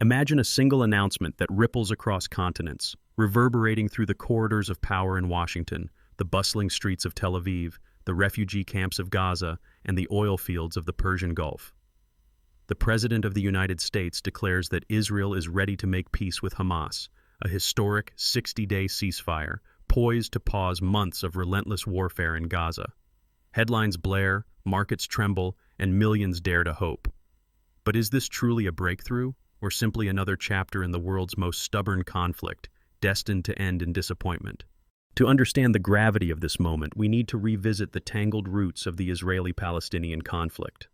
Imagine a single announcement that ripples across continents, reverberating through the corridors of power in Washington, the bustling streets of Tel Aviv, the refugee camps of Gaza, and the oil fields of the Persian Gulf. The President of the United States declares that Israel is ready to make peace with Hamas, a historic 60-day ceasefire, poised to pause months of relentless warfare in Gaza. Headlines blare, markets tremble, and millions dare to hope. But is this truly a breakthrough, or simply another chapter in the world's most stubborn conflict, destined to end in disappointment? To understand the gravity of this moment, we need to revisit the tangled roots of the Israeli-Palestinian conflict.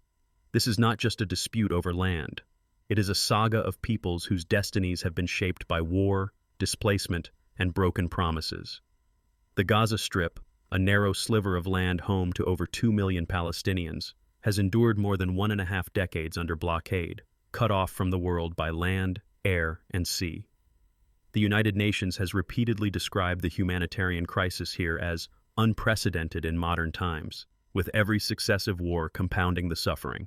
This is not just a dispute over land. It is a saga of peoples whose destinies have been shaped by war, displacement, and broken promises. The Gaza Strip, a narrow sliver of land home to over 2 million Palestinians, has endured more than 1.5 decades under blockade, cut off from the world by land, air, and sea. The United Nations has repeatedly described the humanitarian crisis here as unprecedented in modern times, with every successive war compounding the suffering.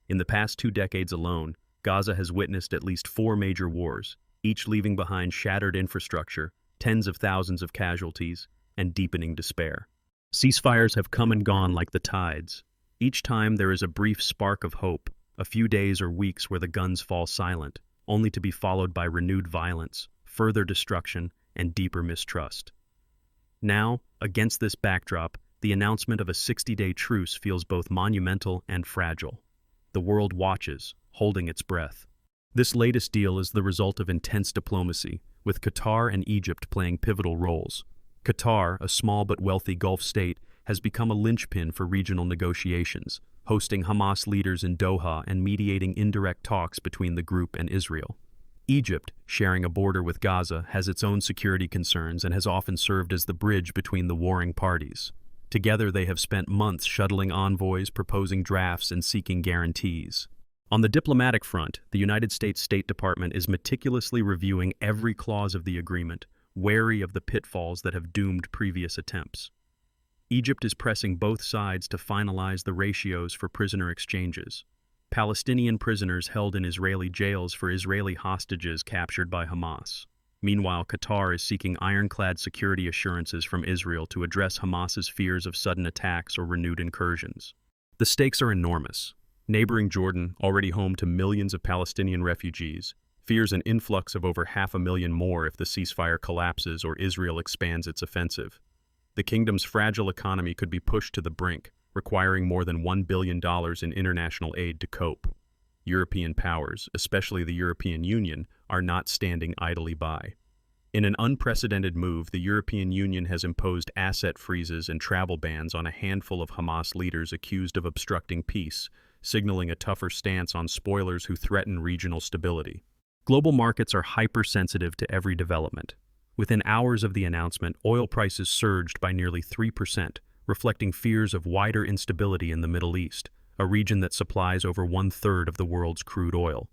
In the past 2 decades alone, Gaza has witnessed at least 4 major wars, each leaving behind shattered infrastructure, tens of thousands of casualties, and deepening despair. Ceasefires have come and gone like the tides. Each time there is a brief spark of hope, a few days or weeks where the guns fall silent, only to be followed by renewed violence, further destruction, and deeper mistrust. Now, against this backdrop, the announcement of a 60-day truce feels both monumental and fragile. The world watches, holding its breath. This latest deal is the result of intense diplomacy, with Qatar and Egypt playing pivotal roles. Qatar, a small but wealthy Gulf state, has become a linchpin for regional negotiations, hosting Hamas leaders in Doha and mediating indirect talks between the group and Israel. Egypt, sharing a border with Gaza, has its own security concerns and has often served as the bridge between the warring parties. Together, they have spent months shuttling envoys, proposing drafts, and seeking guarantees. On the diplomatic front, the United States State Department is meticulously reviewing every clause of the agreement, wary of the pitfalls that have doomed previous attempts. Egypt is pressing both sides to finalize the ratios for prisoner exchanges. Palestinian prisoners held in Israeli jails for Israeli hostages captured by Hamas. Meanwhile, Qatar is seeking ironclad security assurances from Israel to address Hamas's fears of sudden attacks or renewed incursions. The stakes are enormous. Neighboring Jordan, already home to millions of Palestinian refugees, fears an influx of over 500,000 more if the ceasefire collapses or Israel expands its offensive. The kingdom's fragile economy could be pushed to the brink, requiring more than $1 billion in international aid to cope. European powers, especially the European Union, are not standing idly by. In an unprecedented move, the European Union has imposed asset freezes and travel bans on a handful of Hamas leaders accused of obstructing peace, signaling a tougher stance on spoilers who threaten regional stability. Global markets are hypersensitive to every development. Within hours of the announcement, oil prices surged by nearly 3%, reflecting fears of wider instability in the Middle East, a region that supplies over 1/3 of the world's crude oil.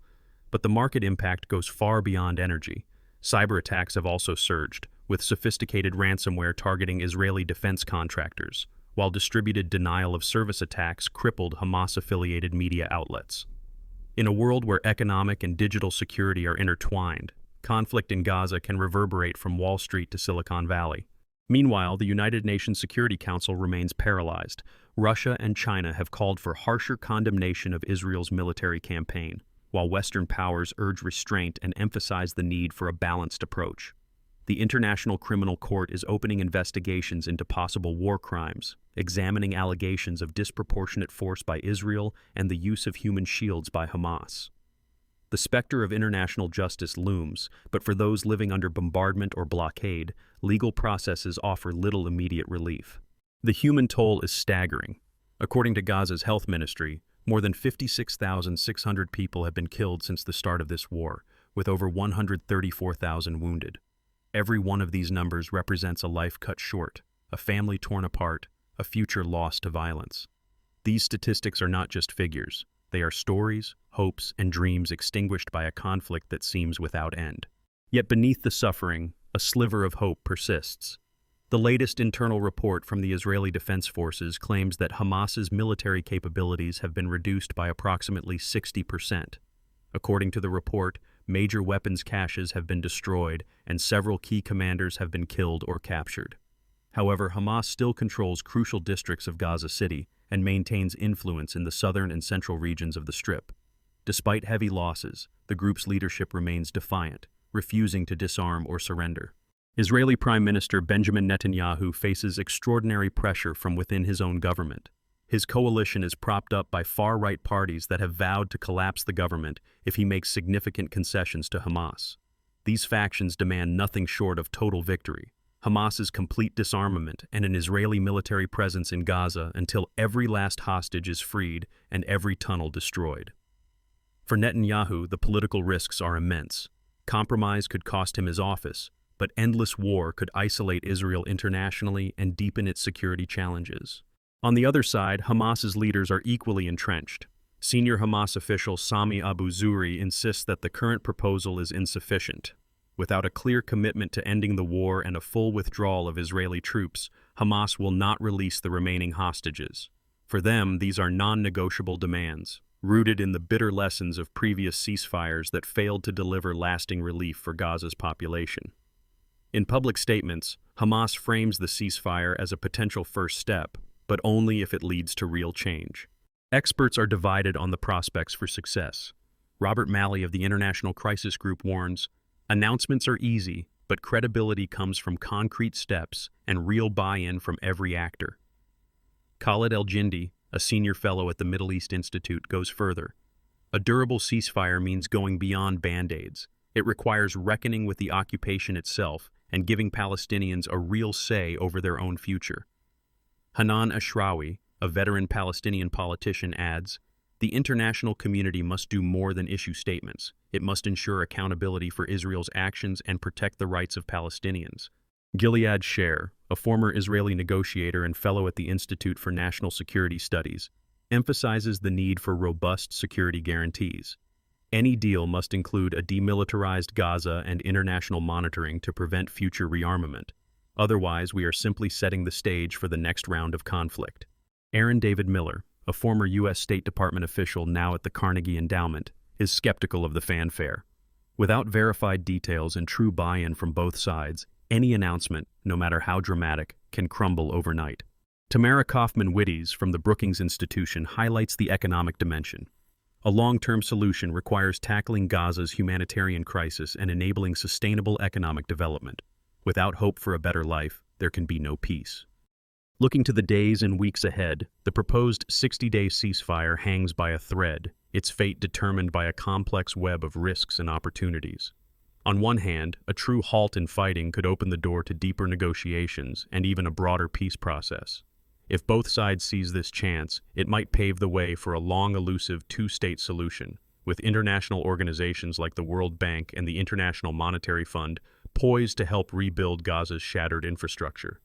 But the market impact goes far beyond energy. Cyber attacks have also surged, with sophisticated ransomware targeting Israeli defense contractors, while distributed denial-of-service attacks crippled Hamas-affiliated media outlets. In a world where economic and digital security are intertwined, conflict in Gaza can reverberate from Wall Street to Silicon Valley. Meanwhile, the United Nations Security Council remains paralyzed. Russia and China have called for harsher condemnation of Israel's military campaign, while Western powers urge restraint and emphasize the need for a balanced approach. The International Criminal Court is opening investigations into possible war crimes, examining allegations of disproportionate force by Israel and the use of human shields by Hamas. The specter of international justice looms, but for those living under bombardment or blockade, legal processes offer little immediate relief. The human toll is staggering. According to Gaza's health ministry, more than 56,600 people have been killed since the start of this war, with over 134,000 wounded. Every one of these numbers represents a life cut short, a family torn apart, a future lost to violence. These statistics are not just figures. They are stories, hopes, and dreams extinguished by a conflict that seems without end. Yet beneath the suffering, a sliver of hope persists. The latest internal report from the Israeli Defense Forces claims that Hamas's military capabilities have been reduced by approximately 60%. According to the report, major weapons caches have been destroyed, and several key commanders have been killed or captured. However, Hamas still controls crucial districts of Gaza City and maintains influence in the southern and central regions of the Strip. Despite heavy losses, the group's leadership remains defiant, refusing to disarm or surrender. Israeli Prime Minister Benjamin Netanyahu faces extraordinary pressure from within his own government. His coalition is propped up by far-right parties that have vowed to collapse the government if he makes significant concessions to Hamas. These factions demand nothing short of total victory, Hamas's complete disarmament, and an Israeli military presence in Gaza until every last hostage is freed and every tunnel destroyed. For Netanyahu, the political risks are immense. Compromise could cost him his office, but endless war could isolate Israel internationally and deepen its security challenges. On the other side, Hamas's leaders are equally entrenched. Senior Hamas official Sami Abu Zuhri insists that the current proposal is insufficient. Without a clear commitment to ending the war and a full withdrawal of Israeli troops, Hamas will not release the remaining hostages. For them, these are non-negotiable demands, rooted in the bitter lessons of previous ceasefires that failed to deliver lasting relief for Gaza's population. In public statements, Hamas frames the ceasefire as a potential first step, but only if it leads to real change. Experts are divided on the prospects for success. Robert Malley of the International Crisis Group warns, "Announcements are easy, but credibility comes from concrete steps and real buy-in from every actor." Khalid El-Jindi, a senior fellow at the Middle East Institute, goes further. A durable ceasefire means going beyond band-aids. It requires reckoning with the occupation itself and giving Palestinians a real say over their own future. Hanan Ashrawi, a veteran Palestinian politician, adds, "The international community must do more than issue statements. It must ensure accountability for Israel's actions and protect the rights of Palestinians." Gilead Sher, a former Israeli negotiator and fellow at the Institute for National Security Studies, emphasizes the need for robust security guarantees. Any deal must include a demilitarized Gaza and international monitoring to prevent future rearmament. Otherwise, we are simply setting the stage for the next round of conflict. Aaron David Miller, a former U.S. State Department official now at the Carnegie Endowment, is skeptical of the fanfare. Without verified details and true buy-in from both sides, any announcement, no matter how dramatic, can crumble overnight. Tamara Kaufman-Witties from the Brookings Institution highlights the economic dimension. A long-term solution requires tackling Gaza's humanitarian crisis and enabling sustainable economic development. Without hope for a better life, there can be no peace. Looking to the days and weeks ahead, the proposed 60-day ceasefire hangs by a thread, its fate determined by a complex web of risks and opportunities. On one hand, a true halt in fighting could open the door to deeper negotiations and even a broader peace process. If both sides seize this chance, it might pave the way for a long-elusive two-state solution, with international organizations like the World Bank and the International Monetary Fund poised to help rebuild Gaza's shattered infrastructure.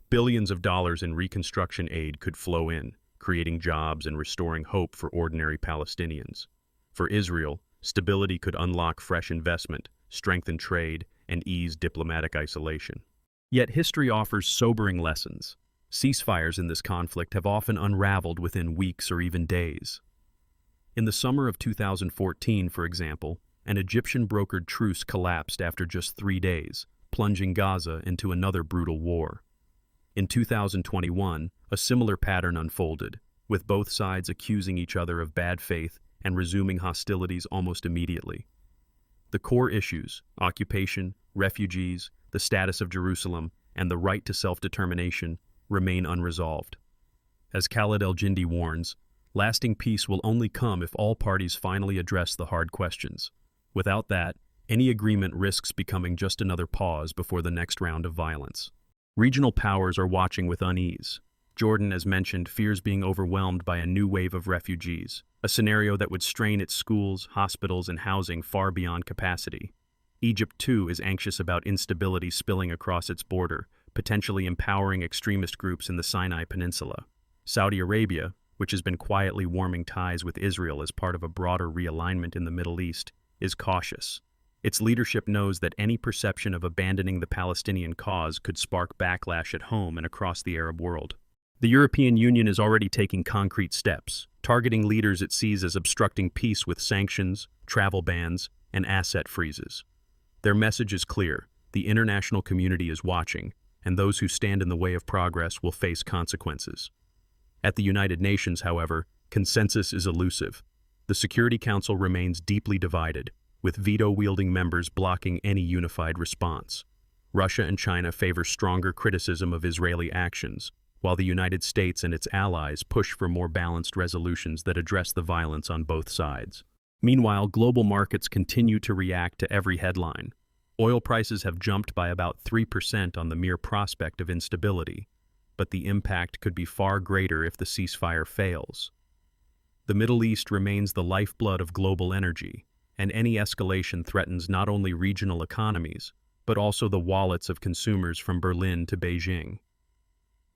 Billions of dollars in reconstruction aid could flow in, creating jobs and restoring hope for ordinary Palestinians. For Israel, stability could unlock fresh investment, strengthen trade, and ease diplomatic isolation. Yet history offers sobering lessons. Ceasefires in this conflict have often unraveled within weeks or even days. In the summer of 2014, for example, an Egyptian-brokered truce collapsed after just 3 days, plunging Gaza into another brutal war. In 2021, a similar pattern unfolded, with both sides accusing each other of bad faith and resuming hostilities almost immediately. The core issues, occupation, refugees, the status of Jerusalem, and the right to self-determination, remain unresolved. As Khalid El-Jindi warns, lasting peace will only come if all parties finally address the hard questions. Without that, any agreement risks becoming just another pause before the next round of violence. Regional powers are watching with unease. Jordan, as mentioned, fears being overwhelmed by a new wave of refugees, a scenario that would strain its schools, hospitals, and housing far beyond capacity. Egypt, too, is anxious about instability spilling across its border, potentially empowering extremist groups in the Sinai Peninsula. Saudi Arabia, which has been quietly warming ties with Israel as part of a broader realignment in the Middle East, is cautious. Its leadership knows that any perception of abandoning the Palestinian cause could spark backlash at home and across the Arab world. The European Union is already taking concrete steps, targeting leaders it sees as obstructing peace with sanctions, travel bans, and asset freezes. Their message is clear: the international community is watching, and those who stand in the way of progress will face consequences. At the United Nations, however, consensus is elusive. The Security Council remains deeply divided, with veto-wielding members blocking any unified response. Russia and China favor stronger criticism of Israeli actions, while the United States and its allies push for more balanced resolutions that address the violence on both sides. Meanwhile, global markets continue to react to every headline. Oil prices have jumped by about 3% on the mere prospect of instability, but the impact could be far greater if the ceasefire fails. The Middle East remains the lifeblood of global energy, and any escalation threatens not only regional economies, but also the wallets of consumers from Berlin to Beijing.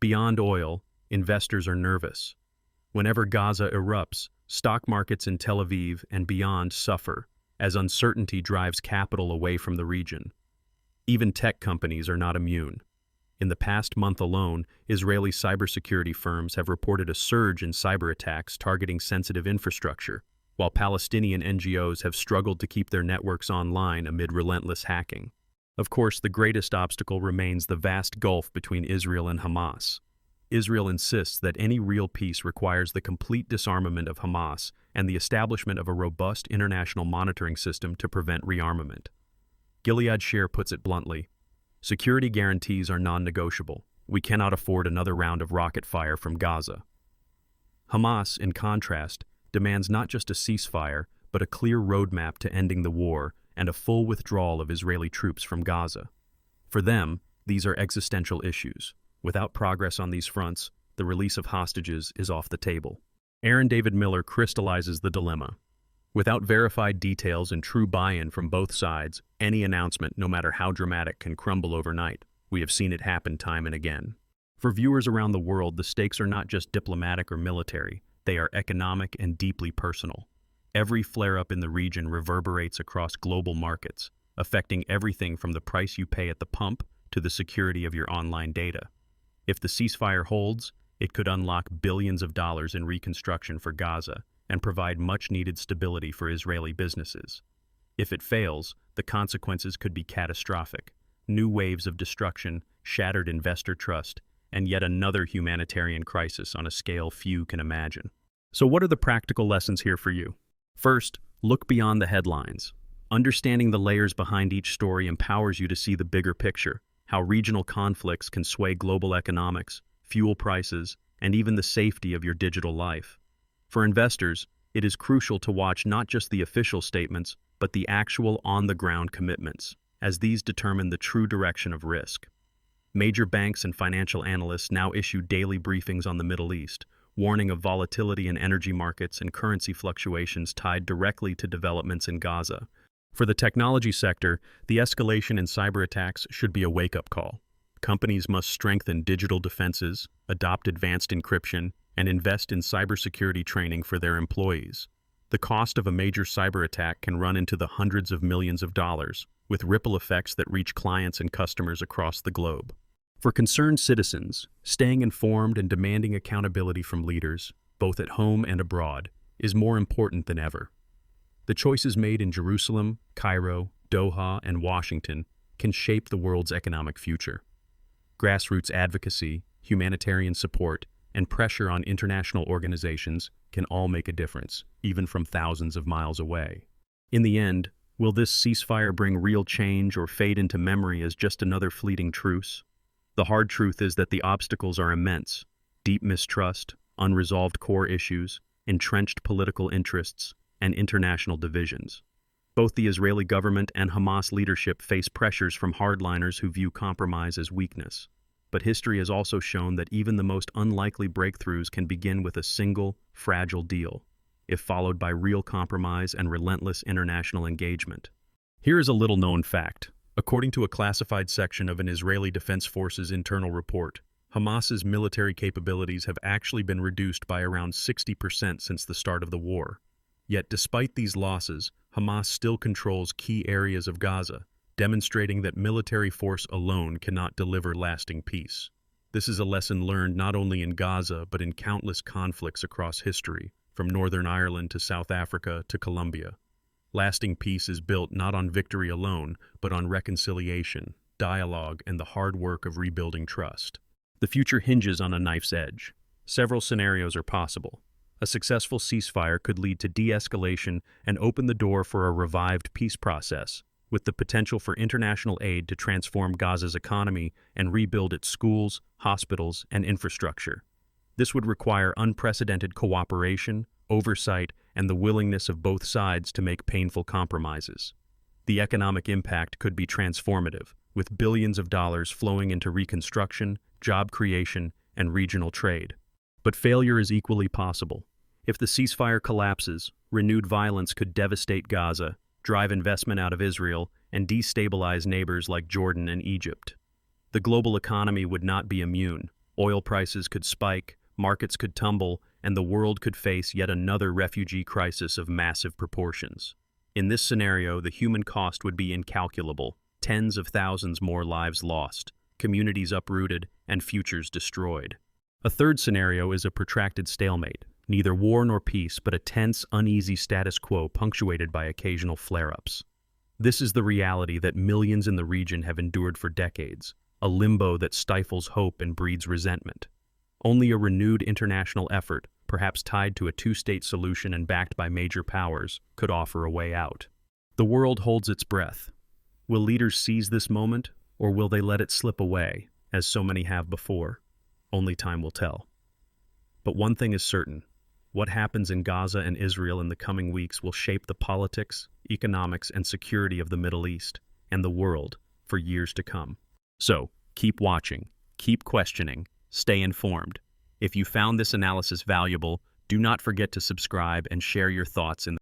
Beyond oil, investors are nervous. Whenever Gaza erupts, stock markets in Tel Aviv and beyond suffer, as uncertainty drives capital away from the region. Even tech companies are not immune. In the past month alone, Israeli cybersecurity firms have reported a surge in cyber attacks targeting sensitive infrastructure, while Palestinian NGOs have struggled to keep their networks online amid relentless hacking. Of course, the greatest obstacle remains the vast gulf between Israel and Hamas. Israel insists that any real peace requires the complete disarmament of Hamas and the establishment of a robust international monitoring system to prevent rearmament. Gilead Share puts it bluntly: security guarantees are non-negotiable. We cannot afford another round of rocket fire from Gaza. Hamas, in contrast, demands not just a ceasefire, but a clear roadmap to ending the war and a full withdrawal of Israeli troops from Gaza. For them, these are existential issues. Without progress on these fronts, the release of hostages is off the table. Aaron David Miller crystallizes the dilemma. Without verified details and true buy-in from both sides, any announcement, no matter how dramatic, can crumble overnight. We have seen it happen time and again. For viewers around the world, the stakes are not just diplomatic or military, they are economic and deeply personal. Every flare-up in the region reverberates across global markets, affecting everything from the price you pay at the pump to the security of your online data. If the ceasefire holds, it could unlock billions of dollars in reconstruction for Gaza and provide much-needed stability for Israeli businesses. If it fails, the consequences could be catastrophic: new waves of destruction, shattered investor trust, and yet another humanitarian crisis on a scale few can imagine. So what are the practical lessons here for you? First, look beyond the headlines. Understanding the layers behind each story empowers you to see the bigger picture: how regional conflicts can sway global economics, fuel prices, and even the safety of your digital life. For investors, it is crucial to watch not just the official statements, but the actual on-the-ground commitments, as these determine the true direction of risk. Major banks and financial analysts now issue daily briefings on the Middle East, warning of volatility in energy markets and currency fluctuations tied directly to developments in Gaza. For the technology sector, the escalation in cyber attacks should be a wake-up call. Companies must strengthen digital defenses, adopt advanced encryption, and invest in cybersecurity training for their employees. The cost of a major cyber attack can run into the hundreds of millions of dollars, with ripple effects that reach clients and customers across the globe. For concerned citizens, staying informed and demanding accountability from leaders, both at home and abroad, is more important than ever. The choices made in Jerusalem, Cairo, Doha, and Washington can shape the world's economic future. Grassroots advocacy, humanitarian support, and pressure on international organizations can all make a difference, even from thousands of miles away. In the end, will this ceasefire bring real change or fade into memory as just another fleeting truce? The hard truth is that the obstacles are immense: deep mistrust, unresolved core issues, entrenched political interests, and international divisions. Both the Israeli government and Hamas leadership face pressures from hardliners who view compromise as weakness. But history has also shown that even the most unlikely breakthroughs can begin with a single, fragile deal, if followed by real compromise and relentless international engagement. Here is a little-known fact. According to a classified section of an Israeli Defense Forces internal report, Hamas's military capabilities have actually been reduced by around 60% since the start of the war. Yet despite these losses, Hamas still controls key areas of Gaza, demonstrating that military force alone cannot deliver lasting peace. This is a lesson learned not only in Gaza but in countless conflicts across history, from Northern Ireland to South Africa to Colombia. Lasting peace is built not on victory alone, but on reconciliation, dialogue, and the hard work of rebuilding trust. The future hinges on a knife's edge. Several scenarios are possible. A successful ceasefire could lead to de-escalation and open the door for a revived peace process, with the potential for international aid to transform Gaza's economy and rebuild its schools, hospitals, and infrastructure. This would require unprecedented cooperation, oversight, and the willingness of both sides to make painful compromises. The economic impact could be transformative, with billions of dollars flowing into reconstruction, job creation, and regional trade. But failure is equally possible. If the ceasefire collapses, renewed violence could devastate Gaza, drive investment out of Israel, and destabilize neighbors like Jordan and Egypt. The global economy would not be immune. Oil prices could spike, markets could tumble, and the world could face yet another refugee crisis of massive proportions. In this scenario, the human cost would be incalculable, tens of thousands more lives lost, communities uprooted, and futures destroyed. A third scenario is a protracted stalemate, neither war nor peace, but a tense, uneasy status quo punctuated by occasional flare-ups. This is the reality that millions in the region have endured for decades, a limbo that stifles hope and breeds resentment. Only a renewed international effort, perhaps tied to a two-state solution and backed by major powers, could offer a way out. The world holds its breath. Will leaders seize this moment, or will they let it slip away, as so many have before? Only time will tell. But one thing is certain. What happens in Gaza and Israel in the coming weeks will shape the politics, economics, and security of the Middle East and the world for years to come. So, keep watching, keep questioning, stay informed. If you found this analysis valuable, do not forget to subscribe and share your thoughts in the